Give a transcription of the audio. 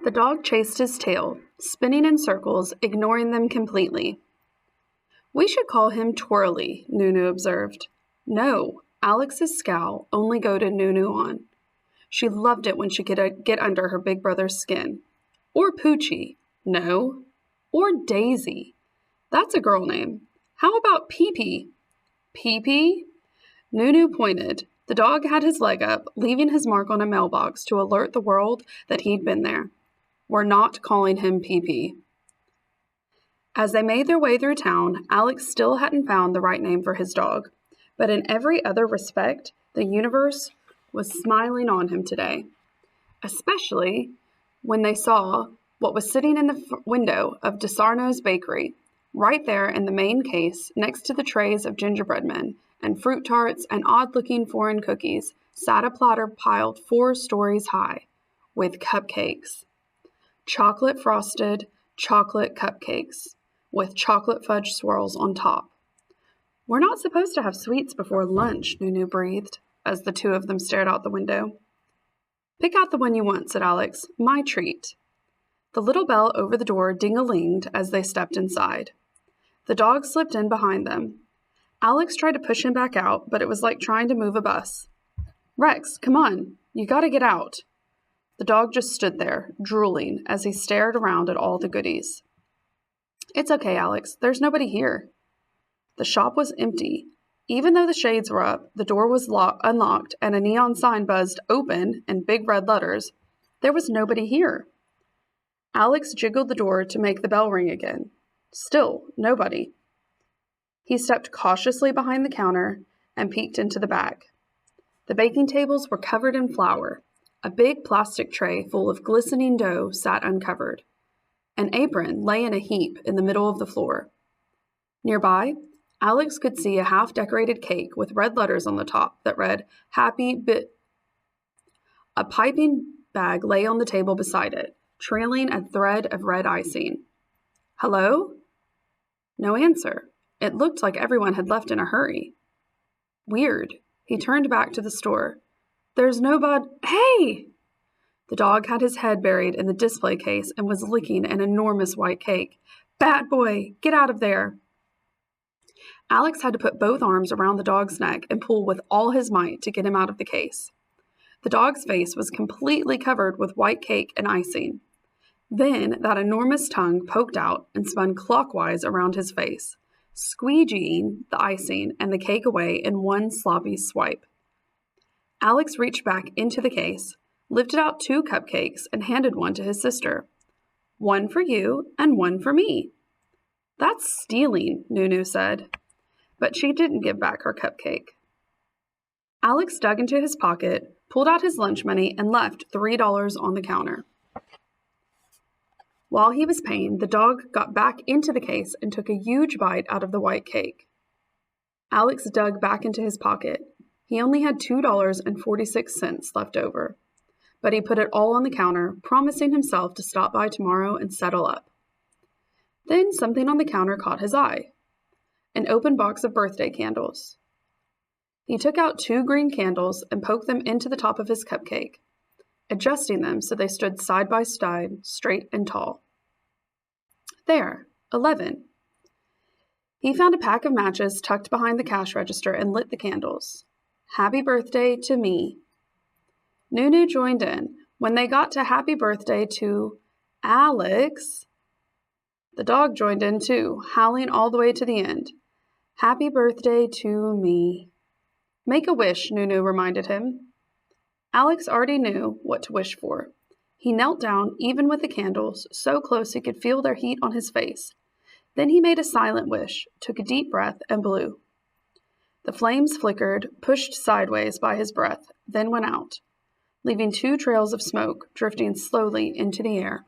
The dog chased his tail, spinning in circles, ignoring them completely. "We should call him Twirly," Nunu observed. No, Alex's scowl only goaded Nunu on. She loved it when she could get under her big brother's skin. Or Poochie. No. Or Daisy. That's a girl name. How about Pee-Pee? Pee-Pee? Nunu pointed. The dog had his leg up, leaving his mark on a mailbox to alert the world that he'd been there. We're not calling him Pee-Pee. As they made their way through town, Alex still hadn't found the right name for his dog. But in every other respect, the universe was smiling on him today. Especially when they saw what was sitting in the window of DeSarno's bakery, right there in the main case next to the trays of gingerbread men and fruit tarts and odd-looking foreign cookies, sat a platter piled 4 stories high with cupcakes. Chocolate frosted chocolate cupcakes with chocolate fudge swirls on top. "We're not supposed to have sweets before lunch," Nunu breathed as the two of them stared out the window. "Pick out the one you want," said Alex. "My treat." The little bell over the door ding-a-linged as they stepped inside. The dog slipped in behind them. Alex tried to push him back out, but it was like trying to move a bus. "Rex, come on. You gotta get out." The dog just stood there, drooling, as he stared around at all the goodies. "It's okay, Alex. There's nobody here." The shop was empty. Even though the shades were up, the door was unlocked, and a neon sign buzzed "Open" in big red letters. There was nobody here. Alex jiggled the door to make the bell ring again. Still, nobody. He stepped cautiously behind the counter and peeked into the back. The baking tables were covered in flour. A big plastic tray full of glistening dough sat uncovered. An apron lay in a heap in the middle of the floor. Nearby, Alex could see a half-decorated cake with red letters on the top that read, "Happy Bit." A piping bag lay on the table beside it, trailing a thread of red icing. "Hello?" No answer. It looked like everyone had left in a hurry. Weird. He turned back to the store. "There's nobody." "Hey!" The dog had his head buried in the display case and was licking an enormous white cake. "Bad boy, get out of there." Alex had to put both arms around the dog's neck and pull with all his might to get him out of the case. The dog's face was completely covered with white cake and icing. Then that enormous tongue poked out and spun clockwise around his face, squeegeeing the icing and the cake away in one sloppy swipe. Alex reached back into the case, lifted out 2 cupcakes, and handed one to his sister. "One for you and one for me." "That's stealing," Nunu said. But she didn't give back her cupcake. Alex dug into his pocket, pulled out his lunch money, and left $3 on the counter. While he was paying, the dog got back into the case and took a huge bite out of the white cake. Alex dug back into his pocket. He only had $2.46 left over, but he put it all on the counter, promising himself to stop by tomorrow and settle up. Then something on the counter caught his eye. An open box of birthday candles. He took out 2 green candles and poked them into the top of his cupcake, adjusting them so they stood side by side, straight and tall. There, 11. He found a pack of matches tucked behind the cash register and lit the candles. "Happy birthday to me." Nunu joined in. When they got to "Happy birthday to Alex," the dog joined in too, howling all the way to the end. "Happy birthday to me." "Make a wish," Nunu reminded him. Alex already knew what to wish for. He knelt down, even with the candles, so close he could feel their heat on his face. Then he made a silent wish, took a deep breath, and blew. The flames flickered, pushed sideways by his breath, then went out, leaving 2 trails of smoke drifting slowly into the air.